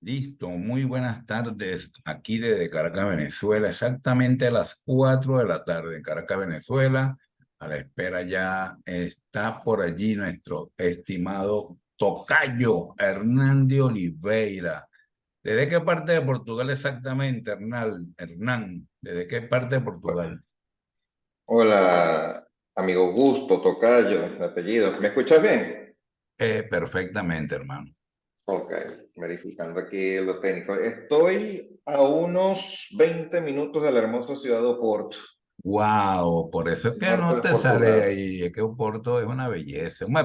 Listo, muy buenas tardes aquí desde Caracas, Venezuela, exactamente a las 4 de la tarde en Caracas, Venezuela. A la espera ya está por allí nuestro estimado tocayo Hernán de Oliveira. ¿Desde qué parte de Portugal exactamente, Hernán? Hernán, ¿desde qué parte de Portugal? Hola, amigo Gusto, tocayo, de apellido. ¿Me escuchas bien? Perfectamente, hermano. Ok, verificando aquí lo técnico. Estoy a unos 20 minutos de la hermosa ciudad de Oporto, Wow, por eso es el que norte no de te sale Portugal. ahí, es que Oporto es una belleza. Una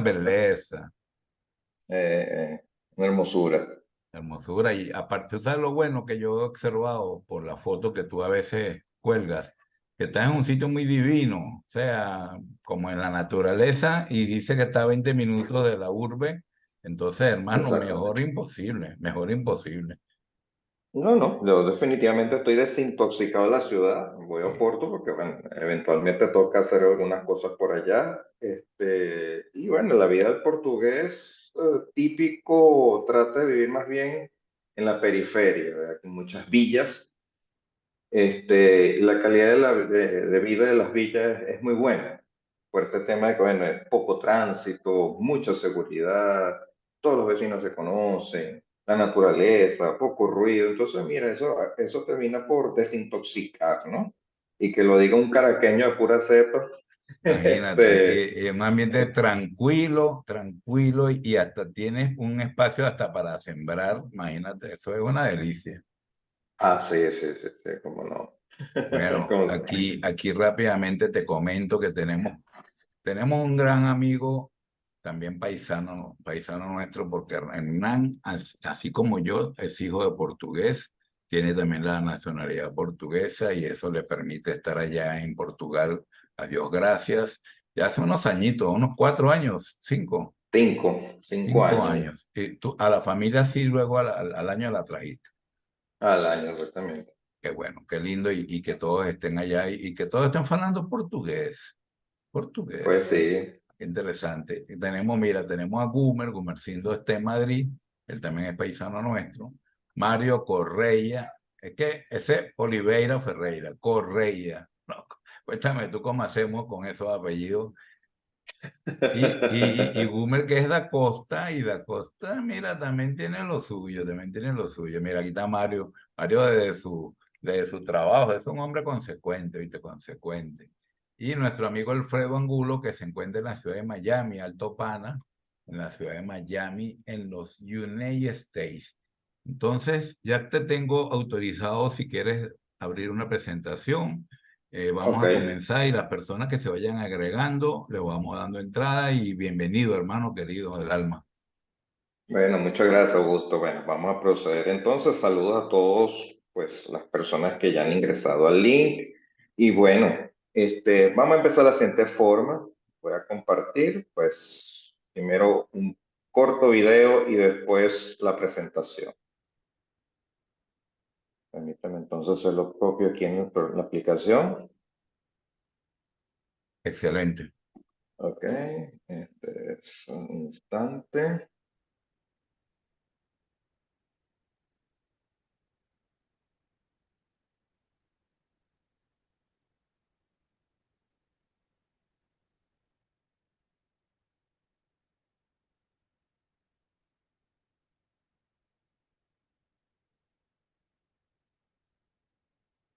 hermosura. Hermosura. Y aparte, ¿sabes lo bueno que yo he observado por la foto que tú a veces cuelgas? Que estás en un sitio muy divino, o sea, como en la naturaleza, y dice que está a 20 minutos de la urbe. Entonces, hermano, mejor Exactamente. imposible, mejor imposible. No, no, yo definitivamente estoy desintoxicado de la ciudad. Voy a Sí. Oporto porque, bueno, eventualmente toca hacer algunas cosas por allá. Y bueno, la vida del portugués típico trata de vivir más bien en la periferia, ¿verdad? En muchas villas. Y la calidad de vida de las villas es muy buena. Por este tema de que, bueno, es poco tránsito, mucha seguridad, todos los vecinos se conocen, la naturaleza, poco ruido. Entonces, mira, eso termina por desintoxicar, ¿no? Y que lo diga un caraqueño de pura cepa. este, Imagínate, un ambiente tranquilo, tranquilo, y hasta tienes un espacio hasta para sembrar. Imagínate, eso es una delicia. sí, sí, sí, sí, cómo no. Bueno, Cómo no. aquí rápidamente te comento que tenemos un gran amigo, también paisano, paisano nuestro, porque Hernán, así como yo, es hijo de portugués, tiene también la nacionalidad portuguesa y eso le permite estar allá en Portugal, a Dios gracias, ya hace unos añitos, unos 4 años, Cinco cinco años años. Y tú, a la familia sí, luego al año la trajiste. al año, exactamente. Qué bueno, qué lindo y que todos estén allá y que todos estén hablando portugués. Portugués, Pues sí. qué interesante. Y tenemos, mira, tenemos a Gumercindo está en Madrid, él también es paisano nuestro. Mario Correia, es que ese Oliveira Ferreira, Correia. No, cuéntame tú cómo hacemos con esos apellidos. Y Gumer que es Da Costa, y Da Costa, mira, también tiene lo suyo, también tiene lo suyo. Mira, aquí está Mario, Mario desde su trabajo, es un hombre consecuente, ¿viste? Consecuente. Y nuestro amigo Alfredo Angulo, que se encuentra en la ciudad de Miami, Alto Pana, en la ciudad de Miami, en los United States. Entonces, ya te tengo autorizado si quieres abrir una presentación. Vamos Ok. a comenzar y las personas que se vayan agregando, le vamos dando entrada y bienvenido, hermano querido del alma. Bueno, muchas gracias, Augusto. Bueno, vamos a proceder entonces. Saludos a todos, pues, las personas que ya han ingresado al link. Y bueno, vamos a empezar de la siguiente forma. Voy a compartir, pues, primero un corto video y después la presentación. Permítame entonces hacer lo propio aquí en la aplicación. Excelente. Ok, este es un instante.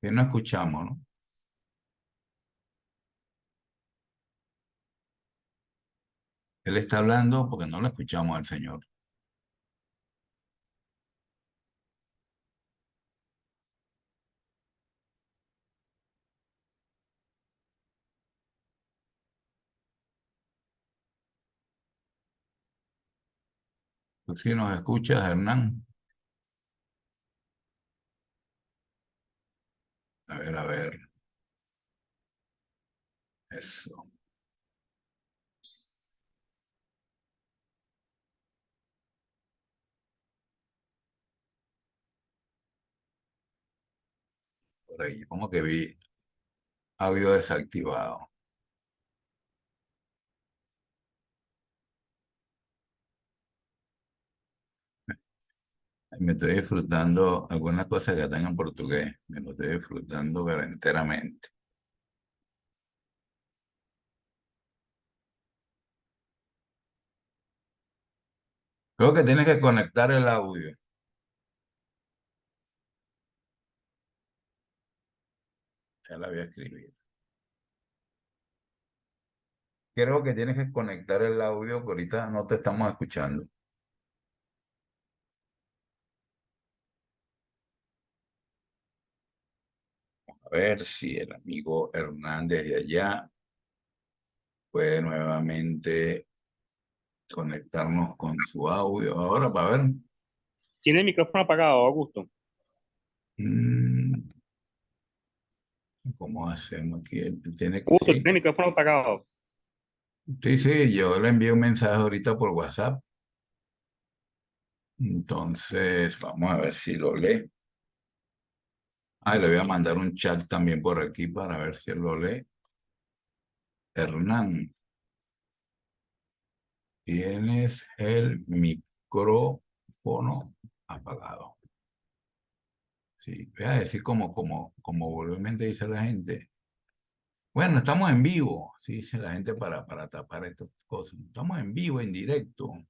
Que no escuchamos, ¿no? Él está hablando porque no lo escuchamos al Señor. ¿Tú sí nos escuchas, Hernán? A ver, eso. Por ahí, como que vi audio desactivado. Me estoy disfrutando algunas cosas que están en portugués. Me lo estoy disfrutando, pero enteramente. Creo que tienes que conectar el audio. Ya la voy a escribir. Creo que tienes que conectar el audio, que ahorita no te estamos escuchando. A ver si el amigo Hernández de allá puede nuevamente conectarnos con su audio. Ahora, para ver. Tiene el micrófono apagado, Augusto. Mm, ¿Cómo hacemos aquí? Él tiene que, Augusto, sí. tiene el micrófono apagado. Sí, sí, yo le envié un mensaje ahorita por WhatsApp. Entonces, vamos a ver si lo lee. Ah, le voy a mandar un chat también por aquí para ver si él lo lee. Hernán, tienes el micrófono apagado. Sí, voy a decir como vulgarmente dice la gente. Bueno, estamos en vivo, sí dice la gente para tapar estas cosas. Estamos en vivo, en directo.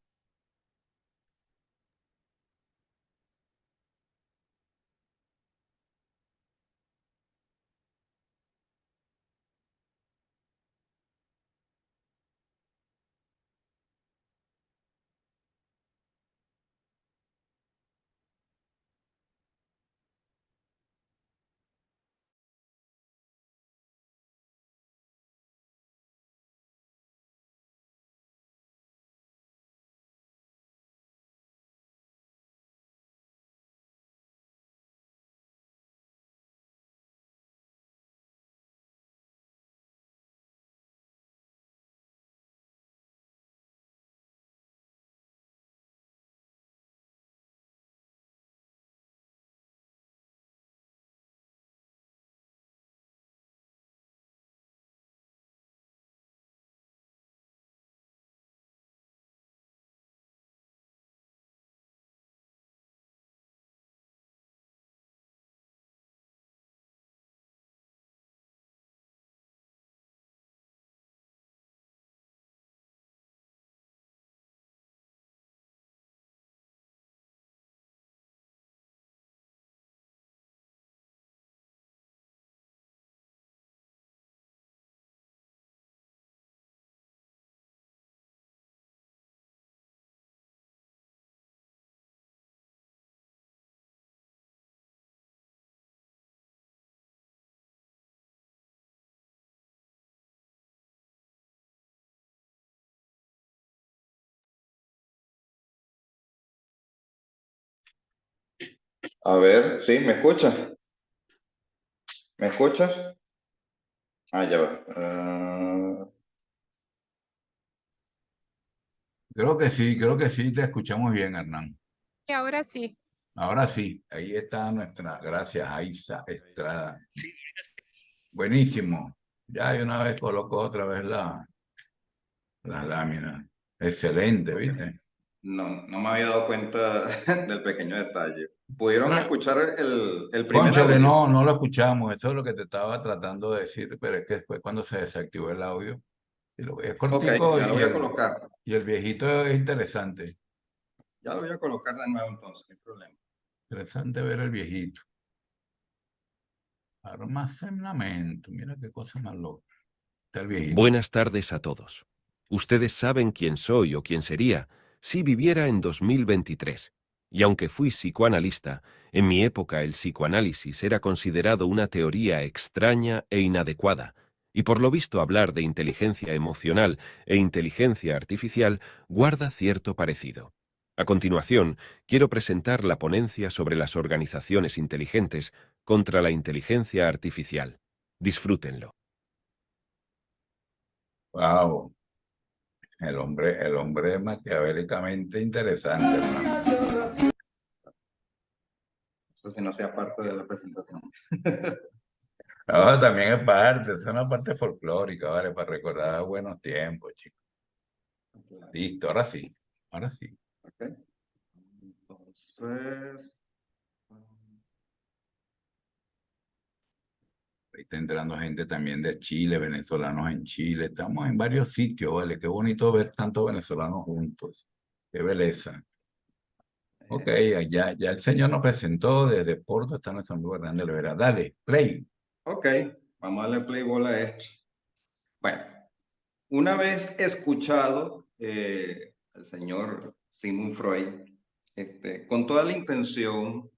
A ver, ¿sí? ¿Me escuchas? ¿Me escuchas? Ah, ya va. Creo que sí, te escuchamos bien, Hernán. Y ahora sí. Ahora sí, ahí está nuestra, gracias, Aiza Estrada. Sí. Buenísimo. Ya de una vez coloco otra vez la lámina. Excelente, Ok. ¿viste? No me había dado cuenta del pequeño detalle. ¿Pudieron Pero, escuchar el primer cónchale, audio? no lo escuchamos. Eso es lo que te estaba tratando de decir, pero es que después cuando se desactivó el audio, es Ok, cortico ya lo voy a colocar. y el viejito es interesante. Ya lo voy a colocar de nuevo entonces, no hay problema. Interesante ver el viejito. Almacenamiento, mira qué cosa más loca. Está el viejito. Buenas tardes a todos. Ustedes saben quién soy o quién sería si viviera en 2023. Y aunque fui psicoanalista, en mi época el psicoanálisis era considerado una teoría extraña e inadecuada, y por lo visto hablar de inteligencia emocional e inteligencia artificial guarda cierto parecido. A continuación, quiero presentar la ponencia sobre las organizaciones inteligentes contra la inteligencia artificial. Disfrútenlo. Wow. El hombre maquiavélicamente interesante, hermano. Eso si no sea parte de la presentación. No, también es parte, es una parte folclórica, ¿vale? Para recordar buenos tiempos, chicos. Listo, ahora sí, ahora sí. Ok. Entonces, Ahí está entrando gente también de Chile, venezolanos en Chile. Estamos en varios sitios, ¿vale? Qué bonito ver tantos venezolanos juntos. Qué belleza. Ok, ya el señor nos presentó desde Porto, está nuestro amigo Hernando Olivera. Dale, play. ok, vamos a darle play bola a esto. Bueno, una vez escuchado al señor Sigmund Freud, con toda la intención,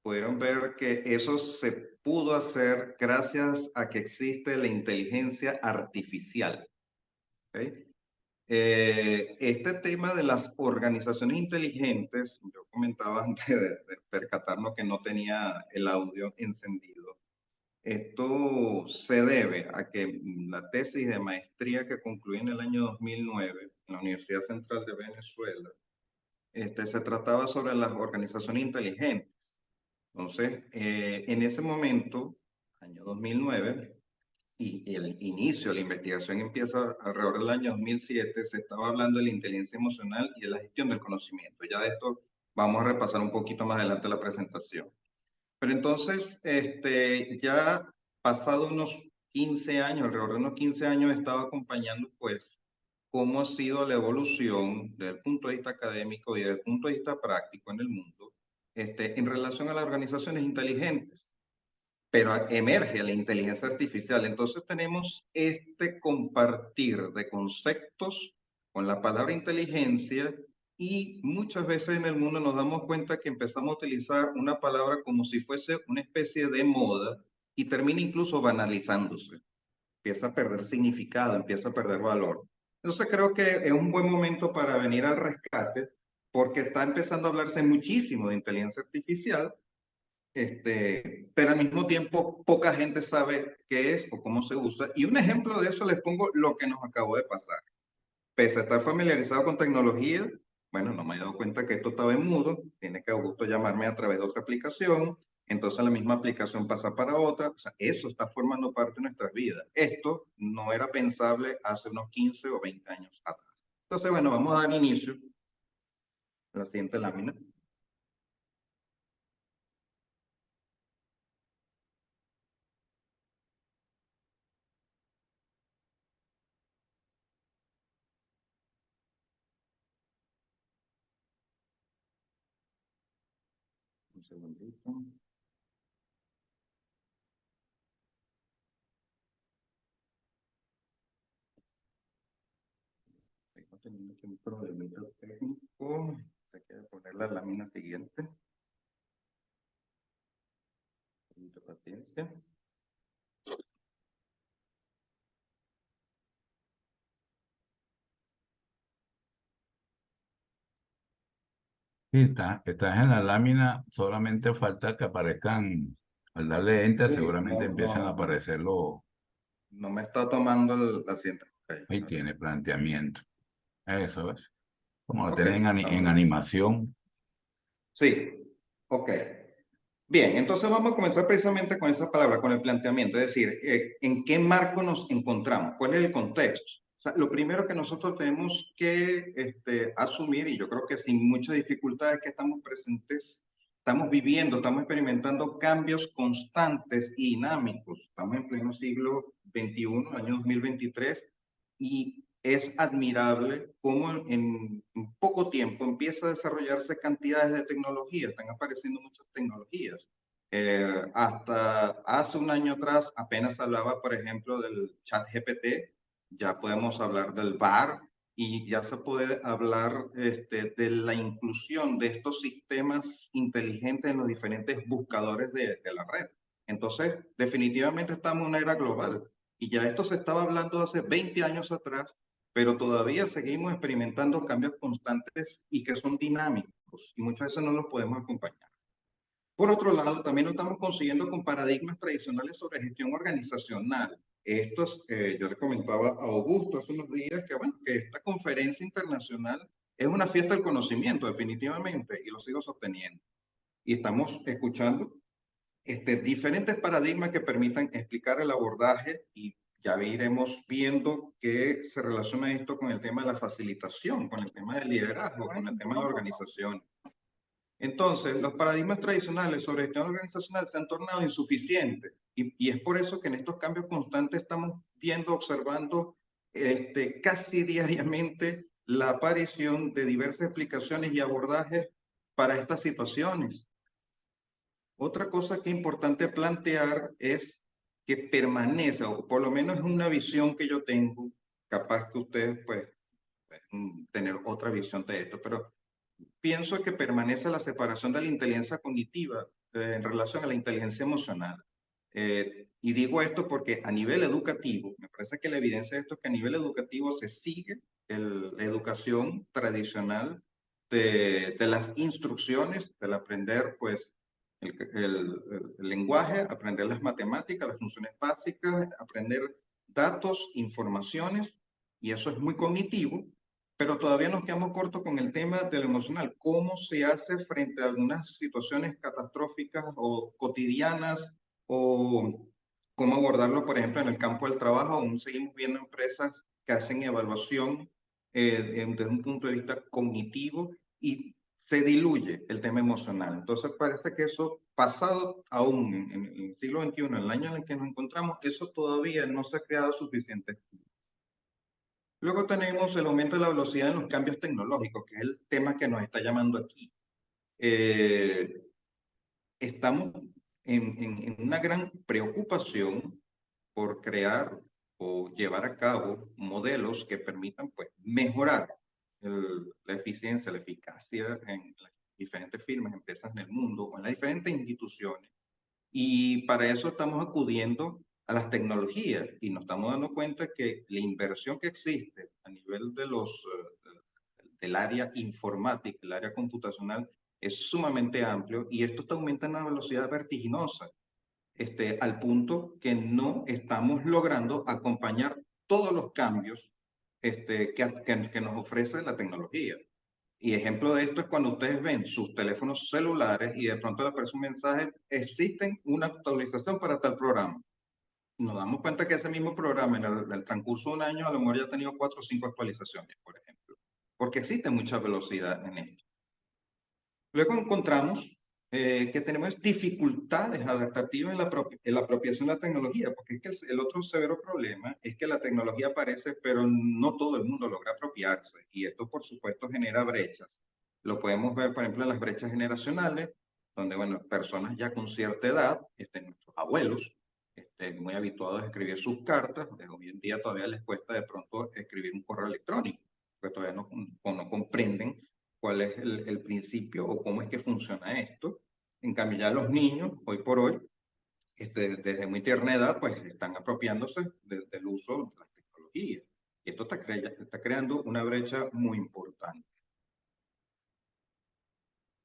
pudieron ver que eso se pudo hacer gracias a que existe la inteligencia artificial. ¿Ok? Este tema de las organizaciones inteligentes, yo comentaba antes de percatarnos que no tenía el audio encendido. Esto se debe a que la tesis de maestría que concluí en el año 2009 en la Universidad Central de Venezuela, se trataba sobre las organizaciones inteligentes. Entonces, en ese momento, año 2009, y el inicio de la investigación empieza alrededor del año 2007, se estaba hablando de la inteligencia emocional y de la gestión del conocimiento. Ya de esto vamos a repasar un poquito más adelante la presentación. Pero entonces, ya pasado unos 15 años, alrededor de unos 15 años, estaba acompañando pues cómo ha sido la evolución desde el punto de vista académico y desde el punto de vista práctico en el mundo, en relación a las organizaciones inteligentes. Pero emerge la inteligencia artificial. Entonces tenemos este compartir de conceptos con la palabra inteligencia y muchas veces en el mundo nos damos cuenta que empezamos a utilizar una palabra como si fuese una especie de moda y termina incluso banalizándose. Empieza a perder significado, empieza a perder valor. Entonces creo que es un buen momento para venir al rescate porque está empezando a hablarse muchísimo de inteligencia artificial, pero al mismo tiempo poca gente sabe qué es o cómo se usa. Y un ejemplo de eso les pongo lo que nos acabó de pasar. Pese a estar familiarizado con tecnología, bueno, no me he dado cuenta que esto estaba en mudo, tiene que Augusto llamarme a través de otra aplicación, entonces la misma aplicación pasa para otra, o sea, eso está formando parte de nuestras vidas. Esto no era pensable hace unos 15 o 20 años atrás. Entonces, bueno, vamos a dar inicio a la siguiente lámina. Un segundito. Estoy teniendo aquí un problemita técnico. Se quiere poner la lámina siguiente. Un poquito de paciencia. Sí, estás en la lámina, solamente falta que aparezcan, al darle enter, Sí, seguramente empiezan a aparecer los, no me está tomando la siguiente. ahí tiene planteamiento. Eso es. Como lo Ok, tienen en estamos. animación. Sí, ok. Bien, entonces vamos a comenzar precisamente con esa palabra, con el planteamiento, es decir, ¿en qué marco nos encontramos? ¿Cuál es el contexto? O sea, lo primero que nosotros tenemos que asumir, y yo creo que sin mucha dificultad, es que estamos presentes, estamos viviendo, estamos experimentando cambios constantes y dinámicos. Estamos en pleno siglo XXI, año 2023, y es admirable cómo en poco tiempo empieza a desarrollarse cantidades de tecnologías, están apareciendo muchas tecnologías. Hasta hace un año atrás apenas hablaba, por ejemplo, del chat GPT, ya podemos hablar del VAR y ya se puede hablar de la inclusión de estos sistemas inteligentes en los diferentes buscadores de la red. Entonces, definitivamente estamos en una era global y ya esto se estaba hablando hace 20 años atrás, pero todavía seguimos experimentando cambios constantes y que son dinámicos y muchas veces no los podemos acompañar. Por otro lado, también lo estamos consiguiendo con paradigmas tradicionales sobre gestión organizacional. Esto es, yo le comentaba a Augusto hace unos días que, bueno, que esta conferencia internacional es una fiesta del conocimiento, definitivamente, y lo sigo sosteniendo. Y estamos escuchando diferentes paradigmas que permitan explicar el abordaje y ya iremos viendo que se relaciona esto con el tema de la facilitación, con el tema del liderazgo, con el tema de la organización. Entonces, los paradigmas tradicionales sobre gestión organizacional se han tornado insuficientes y es por eso que en estos cambios constantes estamos viendo, observando casi diariamente la aparición de diversas explicaciones y abordajes para estas situaciones. Otra cosa que es importante plantear es que permanece, o por lo menos es una visión que yo tengo, capaz que ustedes pues pueden tener otra visión de esto, pero pienso que permanece la separación de la inteligencia cognitiva en relación a la inteligencia emocional. Y digo esto porque a nivel educativo, me parece que la evidencia de esto es que a nivel educativo se sigue la educación tradicional de las instrucciones, del aprender pues el lenguaje, aprender las matemáticas, las funciones básicas, aprender datos, informaciones, y eso es muy cognitivo, pero todavía nos quedamos cortos con el tema del emocional. ¿Cómo se hace frente a algunas situaciones catastróficas o cotidianas? ¿O cómo abordarlo, por ejemplo, en el campo del trabajo? Aún seguimos viendo empresas que hacen evaluación desde un punto de vista cognitivo y se diluye el tema emocional. Entonces parece que eso, pasado aún en el siglo XXI, en el año en el que nos encontramos, eso todavía no se ha creado suficiente. Luego tenemos el aumento de la velocidad en los cambios tecnológicos, que es el tema que nos está llamando aquí. Estamos en una gran preocupación por crear o llevar a cabo modelos que permitan pues, mejorar la eficiencia, la eficacia en las diferentes firmas, empresas en el mundo o en las diferentes instituciones. Y para eso estamos acudiendo a las tecnologías y nos estamos dando cuenta que la inversión que existe a nivel de del área informática, el área computacional, es sumamente amplio y esto está aumentando a una velocidad vertiginosa, al punto que no estamos logrando acompañar todos los cambios que nos ofrece la tecnología. Y ejemplo de esto es cuando ustedes ven sus teléfonos celulares y de pronto le aparece un mensaje, existen una actualización para tal programa. Nos damos cuenta que ese mismo programa en el transcurso de un año a lo mejor ya ha tenido 4 o 5 actualizaciones, por ejemplo, porque existe mucha velocidad en esto. Luego encontramos que tenemos dificultades adaptativas en la apropiación de la tecnología, porque es que el otro severo problema es que la tecnología aparece, pero no todo el mundo logra apropiarse, y esto por supuesto genera brechas. Lo podemos ver, por ejemplo, en las brechas generacionales, donde, bueno, personas ya con cierta edad, nuestros abuelos, muy habituados a escribir sus cartas, hoy en día todavía les cuesta de pronto escribir un correo electrónico, porque todavía no comprenden cuál es el principio o cómo es que funciona esto. En cambio, ya los niños, hoy por hoy, desde muy tierna edad, pues están apropiándose del uso de las tecnologías. Y esto está creando una brecha muy importante.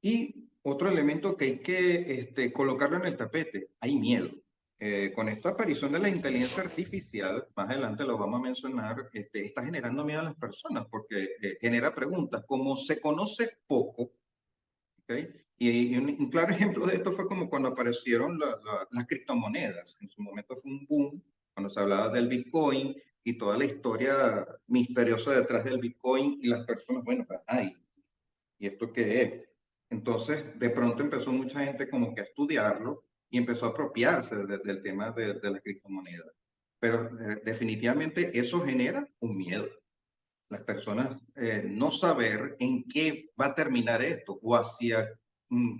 Y otro elemento que hay que colocarlo en el tapete, hay miedo. Con esta aparición de la inteligencia artificial, más adelante lo vamos a mencionar, está generando miedo a las personas porque genera preguntas. Como se conoce poco, ¿okay? Y un claro ejemplo de esto fue como cuando aparecieron las criptomonedas. En su momento fue un boom, cuando se hablaba del Bitcoin y toda la historia misteriosa detrás del Bitcoin y las personas, bueno, ay, ¿y esto qué es? Entonces, de pronto empezó mucha gente como que a estudiarlo y empezó a apropiarse del tema de la criptomoneda. Pero definitivamente eso genera un miedo. Las personas no saber en qué va a terminar esto o hacia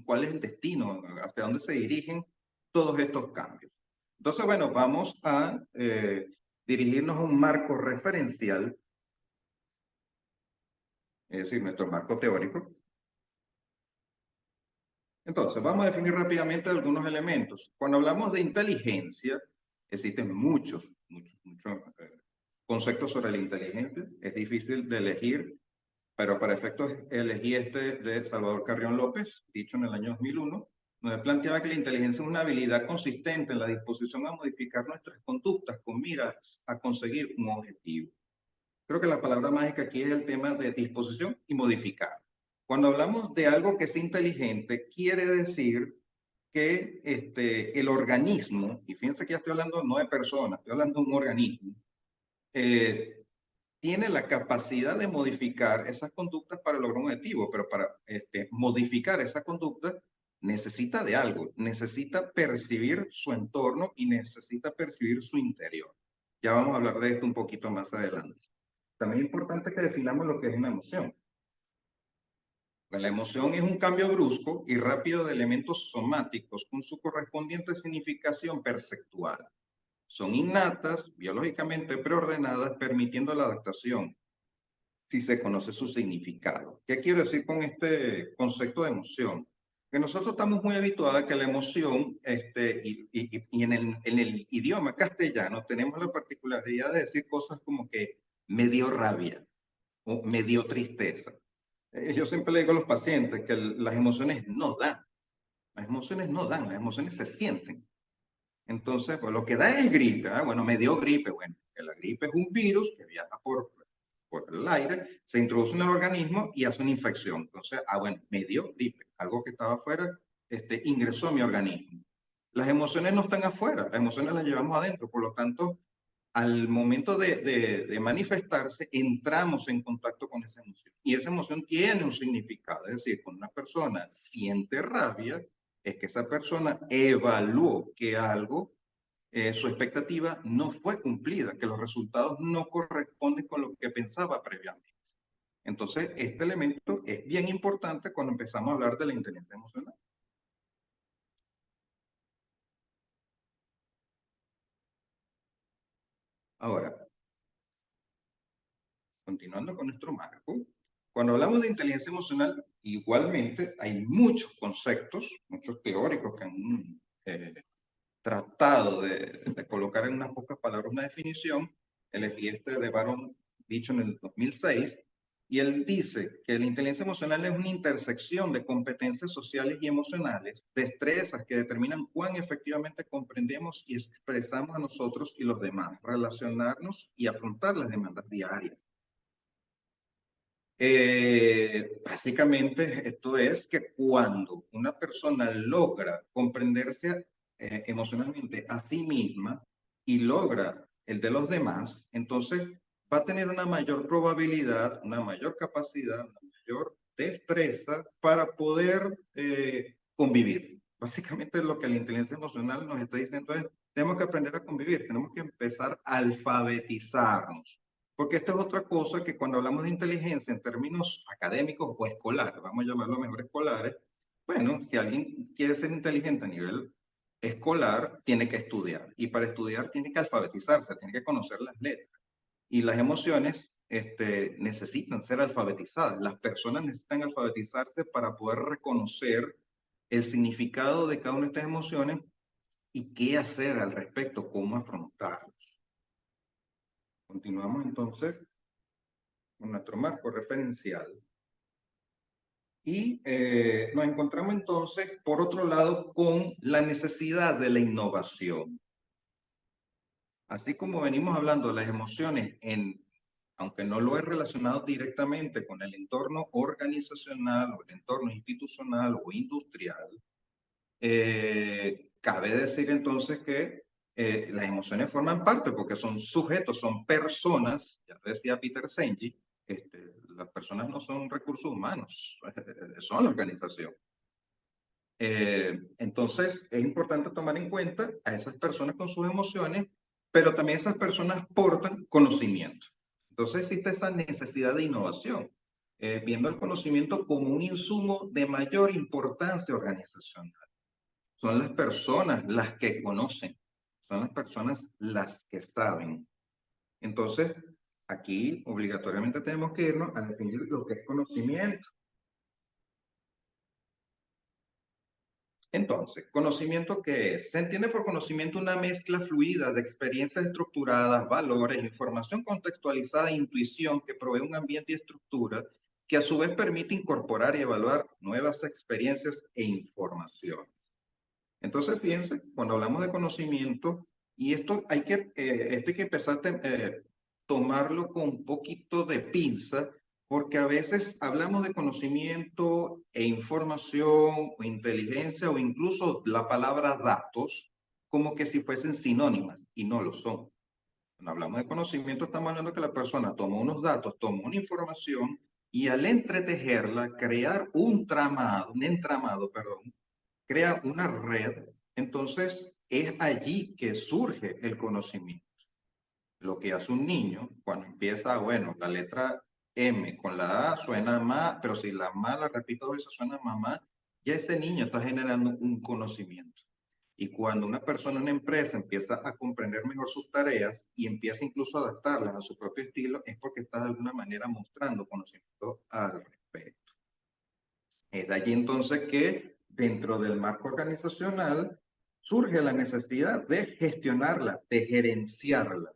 cuál es el destino, hacia dónde se dirigen todos estos cambios. Entonces, bueno, vamos a dirigirnos a un marco referencial, es decir, nuestro marco teórico. Entonces, vamos a definir rápidamente algunos elementos. Cuando hablamos de inteligencia, existen muchos conceptos sobre la inteligencia. Es difícil de elegir, pero para efectos elegí de Salvador Carrión López, dicho en el año 2001, donde planteaba que la inteligencia es una habilidad consistente en la disposición a modificar nuestras conductas con miras a conseguir un objetivo. Creo que la palabra mágica aquí es el tema de disposición y modificar. Cuando hablamos de algo que es inteligente, quiere decir que el organismo, y fíjense que ya estoy hablando no de personas, estoy hablando de un organismo, tiene la capacidad de modificar esas conductas para lograr un objetivo, pero para modificar esa conducta necesita de algo, necesita percibir su entorno y necesita percibir su interior. Ya vamos a hablar de esto un poquito más adelante. También es importante que definamos lo que es una emoción. La emoción es un cambio brusco y rápido de elementos somáticos con su correspondiente significación perceptual. Son innatas, biológicamente preordenadas, permitiendo la adaptación si se conoce su significado. ¿Qué quiero decir con este concepto de emoción? Que nosotros estamos muy habituados a que la emoción, y en el idioma castellano tenemos la particularidad de decir cosas como que me dio rabia o me dio tristeza. Yo siempre le digo a los pacientes que las emociones no dan, las emociones no dan, las emociones se sienten. Entonces, pues lo que da es gripe. Bueno, me dio gripe. Bueno, que la gripe es un virus que viaja por el aire, se introduce en el organismo y hace una infección. Entonces, bueno, me dio gripe. Algo que estaba afuera, ingresó a mi organismo. Las emociones no están afuera, las emociones las llevamos adentro. Por lo tanto, al momento de manifestarse, entramos en contacto con esa emoción. Y esa emoción tiene un significado. Es decir, cuando una persona siente rabia, es que esa persona evaluó que algo, su expectativa no fue cumplida, que los resultados no corresponden con lo que pensaba previamente. Entonces, este elemento es bien importante cuando empezamos a hablar de la inteligencia emocional. Ahora, continuando con nuestro marco, cuando hablamos de inteligencia emocional, igualmente hay muchos conceptos, muchos teóricos que han tratado de colocar en unas pocas palabras una definición. Elegí de Baron dicho en el 2006, y él dice que la inteligencia emocional es una intersección de competencias sociales y emocionales, destrezas que determinan cuán efectivamente comprendemos y expresamos a nosotros y los demás, relacionarnos y afrontar las demandas diarias. Básicamente esto es que cuando una persona logra comprenderse emocionalmente a sí misma y logra el de los demás, entonces va a tener una mayor probabilidad, una mayor capacidad, una mayor destreza para poder convivir. Básicamente lo que la inteligencia emocional nos está diciendo es, tenemos que aprender a convivir, tenemos que empezar a alfabetizarnos. Porque esta es otra cosa que cuando hablamos de inteligencia en términos académicos o escolares, vamos a llamarlo mejor escolares, bueno, si alguien quiere ser inteligente a nivel escolar, tiene que estudiar. Y para estudiar tiene que alfabetizarse, tiene que conocer las letras. Y las emociones necesitan ser alfabetizadas. Las personas necesitan alfabetizarse para poder reconocer el significado de cada una de estas emociones y qué hacer al respecto, cómo afrontarlos. Continuamos entonces con nuestro marco referencial. Y nos encontramos entonces, por otro lado, con la necesidad de la innovación. Así como venimos hablando de las emociones, aunque no lo he relacionado directamente con el entorno organizacional o el entorno institucional o industrial, cabe decir entonces que las emociones forman parte porque son sujetos, son personas, ya decía Peter Senge, las personas no son recursos humanos, son la organización. Entonces, es importante tomar en cuenta a esas personas con sus emociones, pero también esas personas portan conocimiento. Entonces, existe esa necesidad de innovación, viendo el conocimiento como un insumo de mayor importancia organizacional. Son las personas las que conocen, son las personas las que saben. Entonces, aquí obligatoriamente tenemos que irnos a definir lo que es conocimiento. Entonces, ¿conocimiento qué es? Se entiende por conocimiento una mezcla fluida de experiencias estructuradas, valores, información contextualizada e intuición que provee un ambiente y estructura que a su vez permite incorporar y evaluar nuevas experiencias e información. Entonces, fíjense, cuando hablamos de conocimiento, y esto hay que empezar a tomarlo con un poquito de pinza, porque a veces hablamos de conocimiento e información o inteligencia o incluso la palabra datos como que si fuesen sinónimas y no lo son. Cuando hablamos de conocimiento, estamos hablando que la persona toma unos datos, toma una información y al entretejerla, crear un entramado, perdón, crea una red. Entonces, es allí que surge el conocimiento. Lo que hace un niño cuando empieza, bueno, la letra M con la A suena más, pero si la ma la repito dos veces suena mamá, ya ese niño está generando un conocimiento. Y cuando una persona, una empresa empieza a comprender mejor sus tareas y empieza incluso a adaptarlas a su propio estilo, es porque está de alguna manera mostrando conocimiento al respecto. Es de allí entonces que dentro del marco organizacional surge la necesidad de gestionarla, de gerenciarla.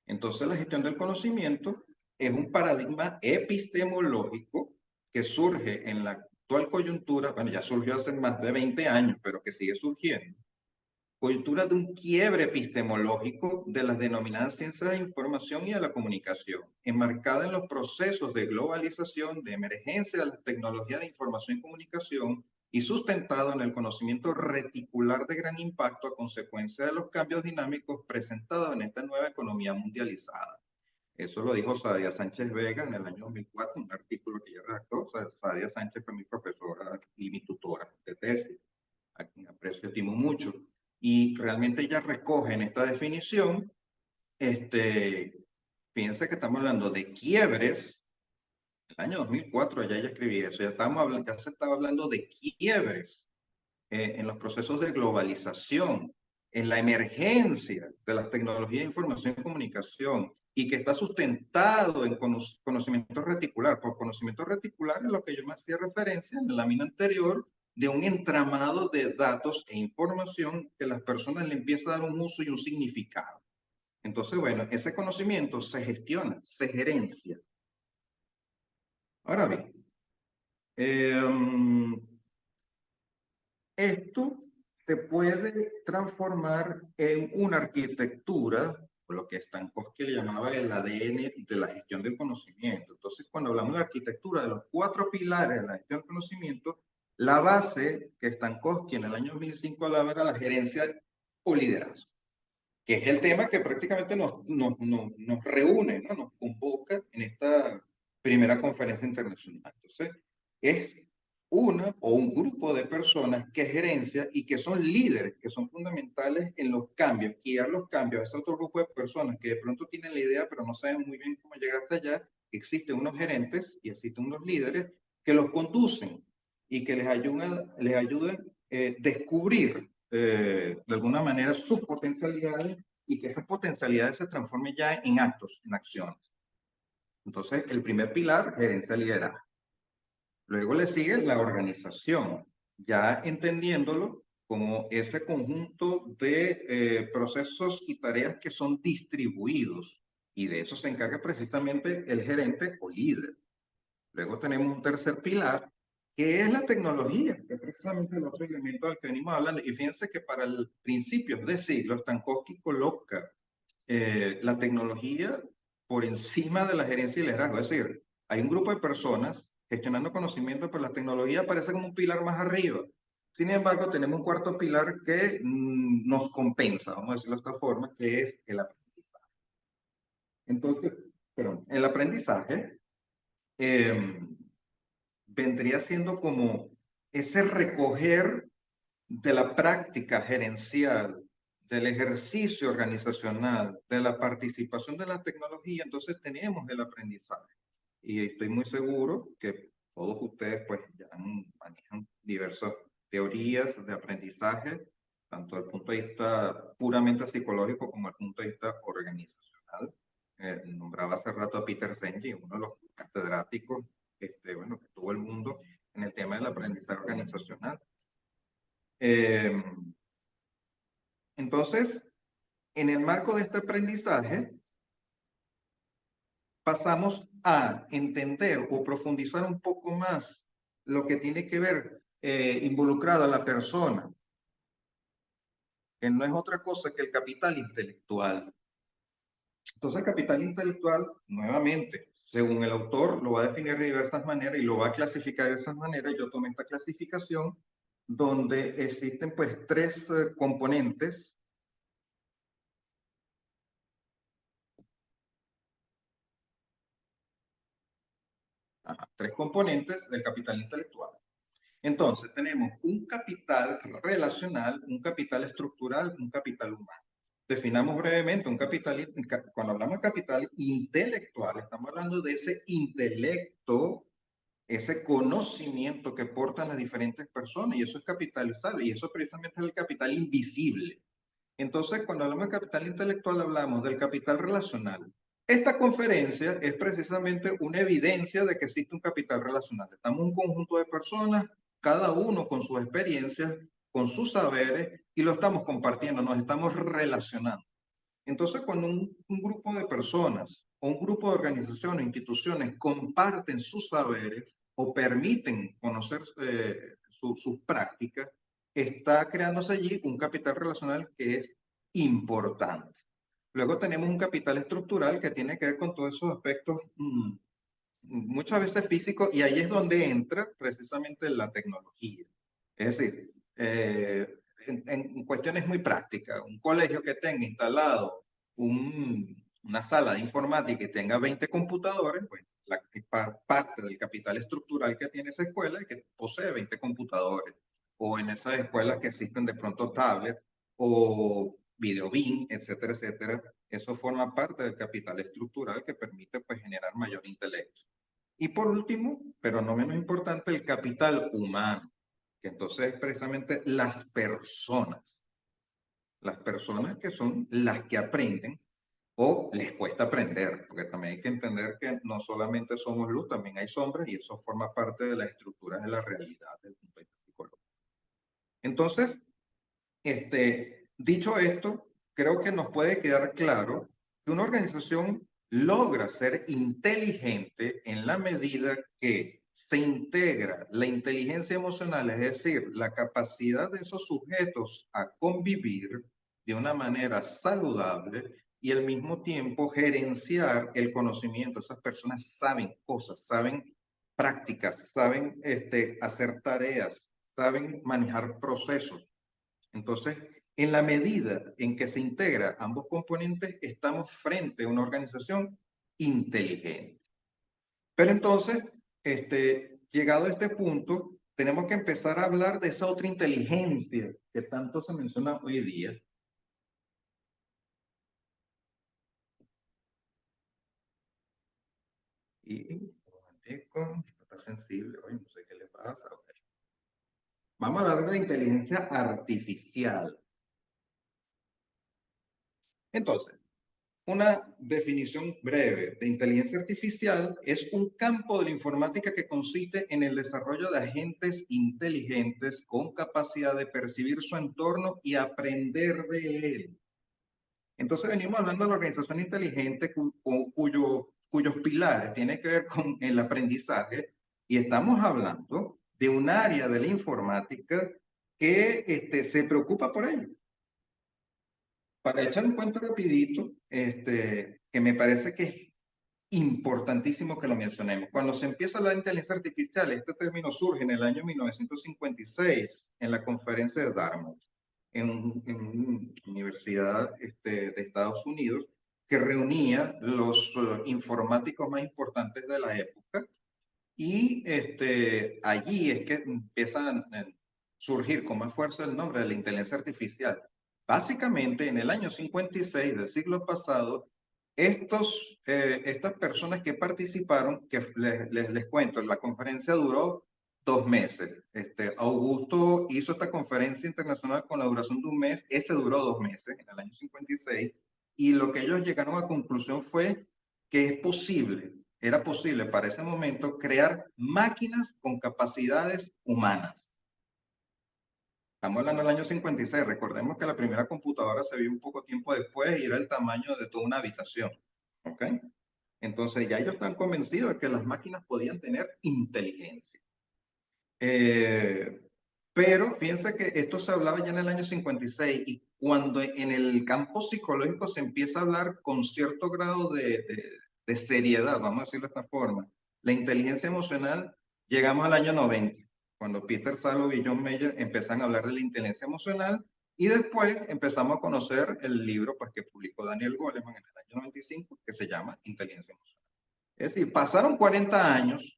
Entonces la gestión del conocimiento es un paradigma epistemológico que surge en la actual coyuntura, bueno, ya surgió hace más de 20 años, pero que sigue surgiendo, coyuntura de un quiebre epistemológico de las denominadas ciencias de la información y de la comunicación, enmarcada en los procesos de globalización, de emergencia de las tecnologías de información y comunicación y sustentado en el conocimiento reticular de gran impacto a consecuencia de los cambios dinámicos presentados en esta nueva economía mundializada. Eso lo dijo Sadia Sánchez Vega en el año 2004, un artículo que ella redactó. Sadia Sánchez fue mi profesora y mi tutora de tesis, a quien aprecio y estimo mucho. Y realmente ella recoge en esta definición, fíjense que estamos hablando de quiebres. En el año 2004 ya ella escribía eso, ya se estaba hablando de quiebres en los procesos de globalización, en la emergencia de las tecnologías de información y comunicación, y que está sustentado en conocimiento reticular. Por conocimiento reticular es lo que yo me hacía referencia en la lámina anterior, de un entramado de datos e información que las personas le empiezan a dar un uso y un significado. Entonces, bueno, ese conocimiento se gestiona, se gerencia. Ahora bien, esto se puede transformar en una arquitectura, lo que Stankowski le llamaba el ADN de la gestión del conocimiento. Entonces, cuando hablamos de arquitectura, de los 4 pilares de la gestión del conocimiento, la base que Stankowski en el año 2005 hablaba era la gerencia o liderazgo, que es el tema que prácticamente nos reúne, ¿no? Nos convoca en esta primera conferencia internacional. Entonces, es una o un grupo de personas que gerencia y que son líderes, que son fundamentales en los cambios, guiar los cambios. Es otro grupo de personas que de pronto tienen la idea, pero no saben muy bien cómo llegar hasta allá. Existen unos gerentes y existen unos líderes que los conducen y que les ayudan a descubrir de alguna manera sus potencialidades y que esas potencialidades se transformen ya en actos, en acciones. Entonces, el primer pilar, gerencia liderazgo. Luego le sigue la organización, ya entendiéndolo como ese conjunto de procesos y tareas que son distribuidos, y de eso se encarga precisamente el gerente o líder. Luego tenemos un tercer pilar, que es la tecnología, que es precisamente el otro elemento al que venimos hablando. Y fíjense que para el principios de siglo, Stankowski coloca la tecnología por encima de la gerencia y liderazgo. Es decir, hay un grupo de personas gestionando conocimiento, pero la tecnología aparece como un pilar más arriba. Sin embargo, tenemos un cuarto pilar que nos compensa, vamos a decirlo de esta forma, que es el aprendizaje. Entonces, perdón, el aprendizaje vendría siendo como ese recoger de la práctica gerencial, del ejercicio organizacional, de la participación de la tecnología. Entonces tenemos el aprendizaje. Y estoy muy seguro que todos ustedes pues ya manejan diversas teorías de aprendizaje, tanto desde el punto de vista puramente psicológico como desde el punto de vista organizacional. Nombraba hace rato a Peter Senge, uno de los catedráticos bueno, que tuvo el mundo en el tema del aprendizaje organizacional. Entonces, en el marco de este aprendizaje, pasamos a entender o profundizar un poco más lo que tiene que ver involucrado a la persona, que no es otra cosa que el capital intelectual. Entonces, el capital intelectual, nuevamente, según el autor, lo va a definir de diversas maneras y lo va a clasificar de esas maneras. Yo tomé esta clasificación donde existen pues 3 componentes tres componentes del capital intelectual. Entonces, tenemos un capital relacional, un capital estructural, un capital humano. Definamos brevemente un capital, cuando hablamos de capital intelectual, estamos hablando de ese intelecto, ese conocimiento que portan las diferentes personas, y eso es capitalizable, y eso precisamente es el capital invisible. Entonces, cuando hablamos de capital intelectual, hablamos del capital relacional. Esta conferencia es precisamente una evidencia de que existe un capital relacional. Estamos un conjunto de personas, cada uno con sus experiencias, con sus saberes, y lo estamos compartiendo, nos estamos relacionando. Entonces, cuando un grupo de personas o un grupo de organizaciones o instituciones comparten sus saberes o permiten conocer sus prácticas, está creándose allí un capital relacional que es importante. Luego tenemos un capital estructural que tiene que ver con todos esos aspectos muchas veces físicos, y ahí es donde entra precisamente la tecnología. Es decir, en cuestiones muy prácticas, un colegio que tenga instalado una sala de informática y tenga 20 computadores, pues parte del capital estructural que tiene esa escuela es que posee 20 computadores. O en esas escuelas que existen de pronto tablets o videobin, etcétera, etcétera. Eso forma parte del capital estructural que permite pues generar mayor intelecto. Y por último, pero no menos importante, el capital humano, que entonces es precisamente las personas que son las que aprenden o les cuesta aprender, porque también hay que entender que no solamente somos luz, también hay sombras, y eso forma parte de las estructuras de la realidad desde el punto de vista psicológico. Entonces, dicho esto, creo que nos puede quedar claro que una organización logra ser inteligente en la medida que se integra la inteligencia emocional, es decir, la capacidad de esos sujetos a convivir de una manera saludable y al mismo tiempo gerenciar el conocimiento. Esas personas saben cosas, saben prácticas, saben hacer tareas, saben manejar procesos. Entonces, en la medida en que se integra ambos componentes, estamos frente a una organización inteligente. Pero entonces, llegado a este punto, tenemos que empezar a hablar de esa otra inteligencia que tanto se menciona hoy día. Y, un momentico, está sensible hoy, no sé qué le pasa. Okay. Vamos a hablar de la inteligencia artificial. Entonces, una definición breve de inteligencia artificial es un campo de la informática que consiste en el desarrollo de agentes inteligentes con capacidad de percibir su entorno y aprender de él. Entonces venimos hablando de la organización inteligente cuyos pilares tienen que ver con el aprendizaje, y estamos hablando de un área de la informática que se preocupa por ello. Para echar un cuento rapidito, que me parece que es importantísimo que lo mencionemos. Cuando se empieza la inteligencia artificial, este término surge en el año 1956 en la conferencia de Dartmouth, en una universidad de Estados Unidos, que reunía los informáticos más importantes de la época, y allí es que empiezan a surgir con más fuerza el nombre de la inteligencia artificial. Básicamente, en el año 56 del siglo pasado, estas personas que participaron, que les cuento, la conferencia duró 2 meses. Augusto hizo esta conferencia internacional con la duración de 1 mes, ese duró 2 meses, en el año 56, y lo que ellos llegaron a conclusión fue que era posible para ese momento crear máquinas con capacidades humanas. Estamos hablando del año 56, recordemos que la primera computadora se vio un poco tiempo después y era el tamaño de toda una habitación, ¿ok? Entonces ya ellos están convencidos de que las máquinas podían tener inteligencia. Pero fíjense que esto se hablaba ya en el año 56, y cuando en el campo psicológico se empieza a hablar con cierto grado de seriedad, vamos a decirlo de esta forma, la inteligencia emocional, llegamos al año 90. Cuando Peter Salovey y John Mayer empiezan a hablar de la inteligencia emocional, y después empezamos a conocer el libro pues, que publicó Daniel Goleman en el año 95, que se llama Inteligencia Emocional. Es decir, pasaron 40 años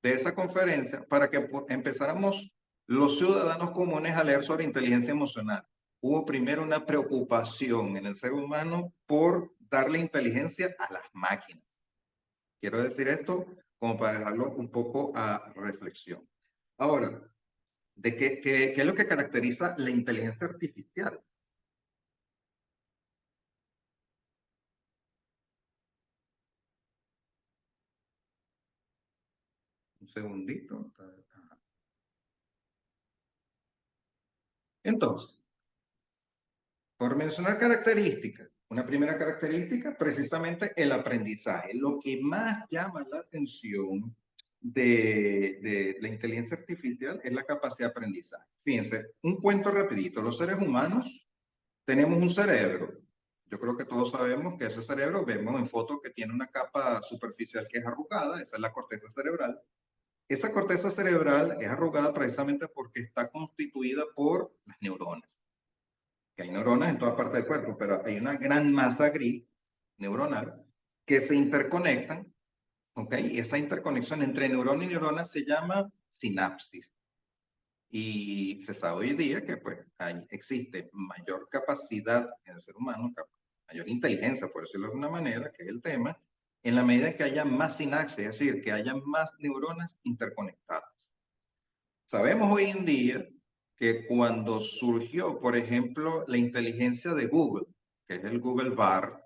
de esa conferencia para que empezáramos los ciudadanos comunes a leer sobre inteligencia emocional. Hubo primero una preocupación en el ser humano por darle inteligencia a las máquinas. Quiero decir esto como para dejarlo un poco a reflexión. Ahora, ¿de qué es lo que caracteriza la inteligencia artificial? Un segundito. Entonces, por mencionar características, una primera característica, precisamente el aprendizaje. Lo que más llama la atención de la inteligencia artificial es la capacidad de aprendizaje. Fíjense, un cuento rapidito. Los seres humanos tenemos un cerebro. Yo creo que todos sabemos que ese cerebro, vemos en fotos que tiene una capa superficial que es arrugada, esa es la corteza cerebral. Esa corteza cerebral es arrugada precisamente porque está constituida por las neuronas. Que hay neuronas en toda parte del cuerpo, pero hay una gran masa gris neuronal que se interconectan, ¿ok? Y esa interconexión entre neurona y neurona se llama sinapsis. Y se sabe hoy día que pues existe mayor capacidad en el ser humano, mayor inteligencia, por decirlo de alguna manera, que es el tema, en la medida que haya más sinapsis, es decir, que haya más neuronas interconectadas. Sabemos hoy en día que cuando surgió, por ejemplo, la inteligencia de Google, que es el Google Bar,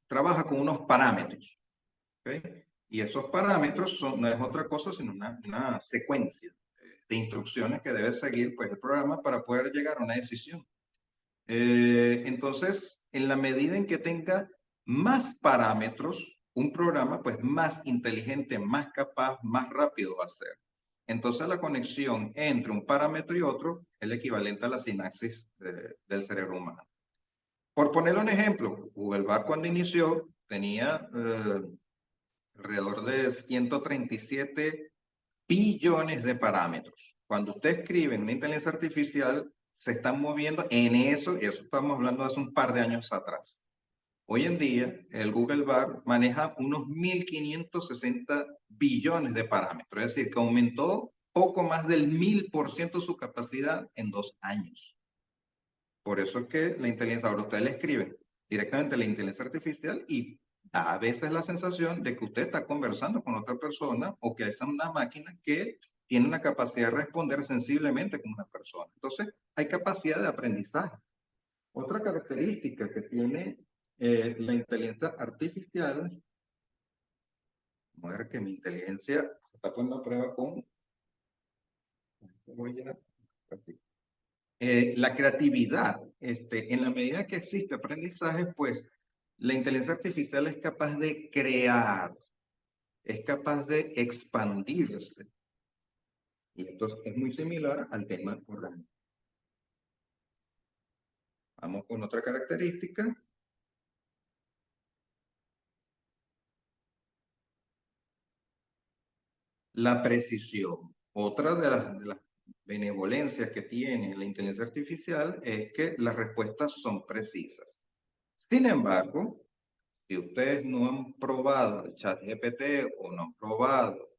trabaja con unos parámetros, ¿okay? Y esos parámetros no es otra cosa sino una secuencia de instrucciones que debe seguir pues, el programa para poder llegar a una decisión. Entonces, en la medida en que tenga más parámetros, un programa pues más inteligente, más capaz, más rápido va a ser. Entonces la conexión entre un parámetro y otro es el equivalente a la sinapsis del cerebro humano. Por ponerle un ejemplo, Google Bar cuando inició tenía alrededor de 137 billones de parámetros. Cuando usted escribe en una inteligencia artificial, se están moviendo en eso, y eso estamos hablando de hace un par de años atrás. Hoy en día, el Google Bar maneja unos 1.560 billones de parámetros, es decir, que aumentó poco más del 1000% su capacidad en 2 años. Por eso es que la inteligencia, ahora usted le escribe directamente a la inteligencia artificial y da a veces la sensación de que usted está conversando con otra persona o que es una máquina que tiene una capacidad de responder sensiblemente como una persona. Entonces, hay capacidad de aprendizaje. Otra característica que tiene la inteligencia artificial, vamos a ver que mi inteligencia se está poniendo a prueba con la creatividad. En la medida que existe aprendizaje, pues la inteligencia artificial es capaz de crear, es capaz de expandirse. Y esto es muy similar al tema orgánico. Vamos con otra característica. La precisión. Otra de las benevolencias que tiene la inteligencia artificial es que las respuestas son precisas. Sin embargo, si ustedes no han probado el ChatGPT o no han probado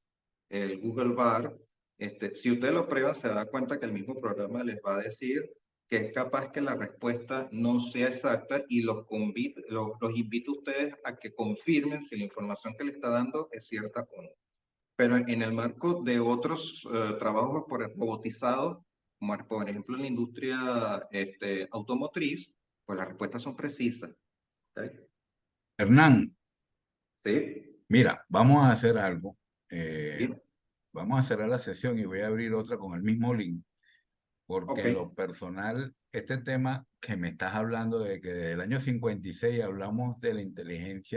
el Google Bar, si ustedes lo prueban se da cuenta que el mismo programa les va a decir que es capaz que la respuesta no sea exacta y los invito a ustedes a que confirmen si la información que le está dando es cierta o no. Pero en el marco de otros trabajos robotizados, como por ejemplo en la industria automotriz, pues las respuestas son precisas. ¿Okay? Hernán, Sí. mira, vamos a hacer algo. Sí. Vamos a cerrar la sesión y voy a abrir otra con el mismo link, porque en Ok. lo personal, este tema que me estás hablando de que desde el año 56 hablamos de la inteligencia